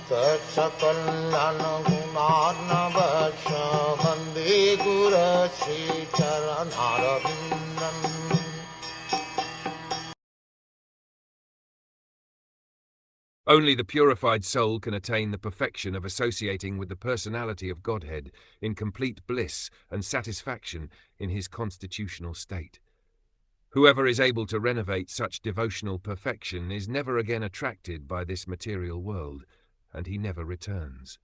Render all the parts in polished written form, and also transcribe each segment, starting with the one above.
Sakal Gunar Vande Guru Sri Charanarabindam. Only the purified soul can attain the perfection of associating with the personality of Godhead in complete bliss and satisfaction in his constitutional state. Whoever is able to renovate such devotional perfection is never again attracted by this material world, and he never returns.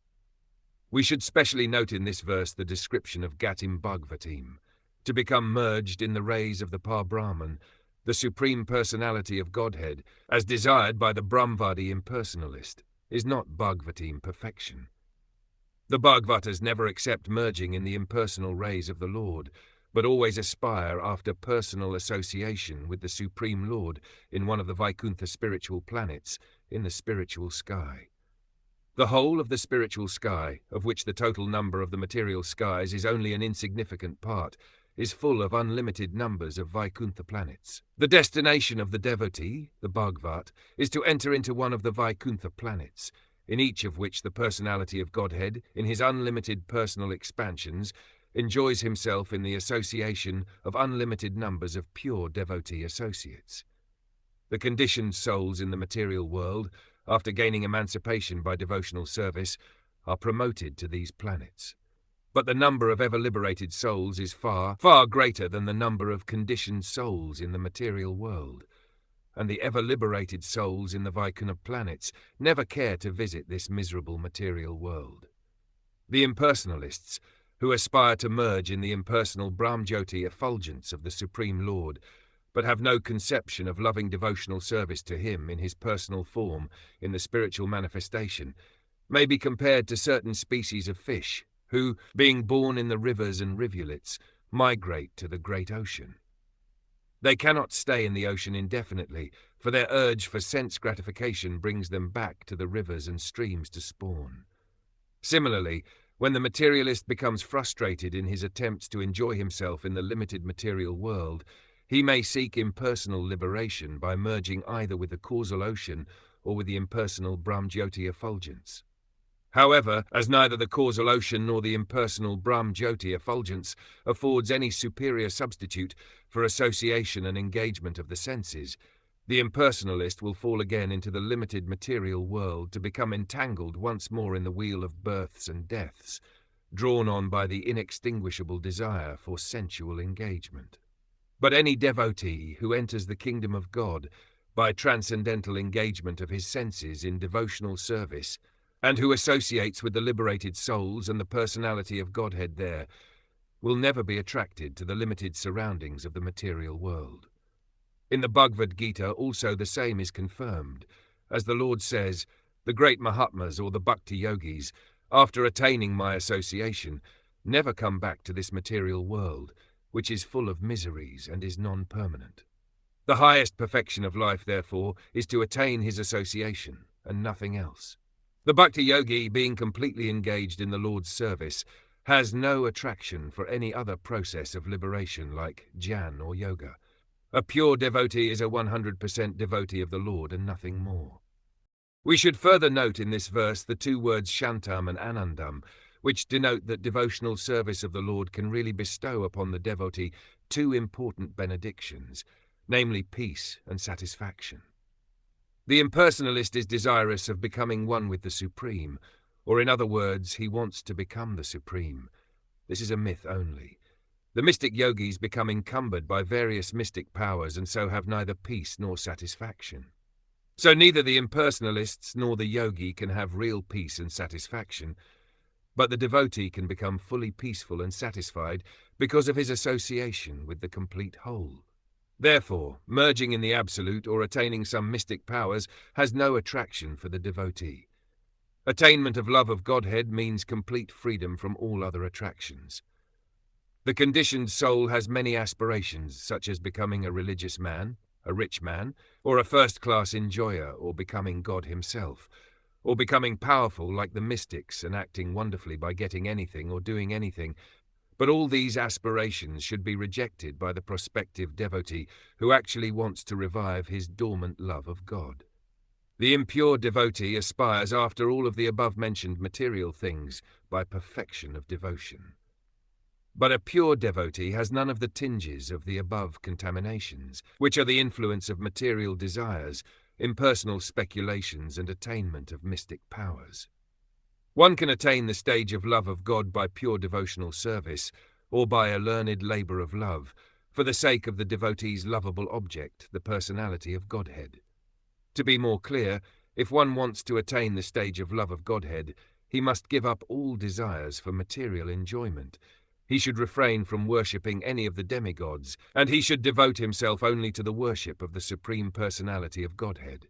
We should specially note in this verse the description of Gatim Bhagavatim, to become merged in the rays of the Par-Brahman, the Supreme Personality of Godhead, as desired by the Brahmvadi impersonalist, is not Bhagavatim perfection. The Bhagavatas never accept merging in the impersonal rays of the Lord, but always aspire after personal association with the Supreme Lord in one of the Vaikuntha spiritual planets in the spiritual sky. The whole of the spiritual sky, of which the total number of the material skies is only an insignificant part, is full of unlimited numbers of Vaikuntha planets. The destination of the devotee, the Bhagavat, is to enter into one of the Vaikuntha planets, in each of which the personality of Godhead, in his unlimited personal expansions, enjoys himself in the association of unlimited numbers of pure devotee associates. The conditioned souls in the material world, after gaining emancipation by devotional service, are promoted to these planets. But the number of ever-liberated souls is far, far greater than the number of conditioned souls in the material world, and the ever-liberated souls in the Vaikuntha planets never care to visit this miserable material world. The impersonalists, who aspire to merge in the impersonal Brahmjyoti effulgence of the Supreme Lord, but have no conception of loving devotional service to him in his personal form in the spiritual manifestation, may be compared to certain species of fish, who, being born in the rivers and rivulets, migrate to the great ocean. They cannot stay in the ocean indefinitely, for their urge for sense gratification brings them back to the rivers and streams to spawn. Similarly, when the materialist becomes frustrated in his attempts to enjoy himself in the limited material world, he may seek impersonal liberation by merging either with the causal ocean or with the impersonal Brahmjyoti effulgence. However, as neither the causal ocean nor the impersonal Brahmjyoti effulgence affords any superior substitute for association and engagement of the senses, the impersonalist will fall again into the limited material world to become entangled once more in the wheel of births and deaths, drawn on by the inextinguishable desire for sensual engagement. But any devotee who enters the kingdom of God by transcendental engagement of his senses in devotional service, and who associates with the liberated souls and the personality of Godhead there, will never be attracted to the limited surroundings of the material world. In the Bhagavad Gita also the same is confirmed, as the Lord says, "The great Mahatmas or the Bhakti Yogis, after attaining my association, never come back to this material world, which is full of miseries and is non-permanent." The highest perfection of life, therefore, is to attain his association, and nothing else. The Bhakti Yogi, being completely engaged in the Lord's service, has no attraction for any other process of liberation like jnana or yoga. A pure devotee is a 100% devotee of the Lord and nothing more. We should further note in this verse the two words shantam and anandam, which denote that devotional service of the Lord can really bestow upon the devotee two important benedictions, namely peace and satisfaction. The impersonalist is desirous of becoming one with the Supreme, or in other words, he wants to become the Supreme. This is a myth only. The mystic yogis become encumbered by various mystic powers and so have neither peace nor satisfaction. So neither the impersonalists nor the yogi can have real peace and satisfaction, but the devotee can become fully peaceful and satisfied because of his association with the complete whole. Therefore, merging in the Absolute or attaining some mystic powers has no attraction for the devotee. Attainment of love of Godhead means complete freedom from all other attractions. The conditioned soul has many aspirations, such as becoming a religious man, a rich man, or a first-class enjoyer, or becoming God himself, or becoming powerful like the mystics and acting wonderfully by getting anything or doing anything. But all these aspirations should be rejected by the prospective devotee who actually wants to revive his dormant love of God. The impure devotee aspires after all of the above-mentioned material things by perfection of devotion. But a pure devotee has none of the tinges of the above contaminations, which are the influence of material desires, impersonal speculations, and attainment of mystic powers. One can attain the stage of love of God by pure devotional service, or by a learned labor of love, for the sake of the devotee's lovable object, the personality of Godhead. To be more clear, if one wants to attain the stage of love of Godhead, he must give up all desires for material enjoyment. He should refrain from worshipping any of the demigods, and he should devote himself only to the worship of the Supreme Personality of Godhead.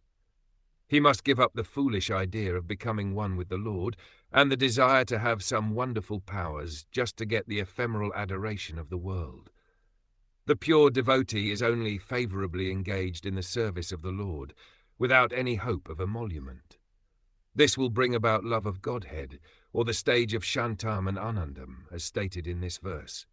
He must give up the foolish idea of becoming one with the Lord, and the desire to have some wonderful powers just to get the ephemeral adoration of the world. The pure devotee is only favorably engaged in the service of the Lord, without any hope of emolument. This will bring about love of Godhead, or the stage of Shantam and Anandam, as stated in this verse.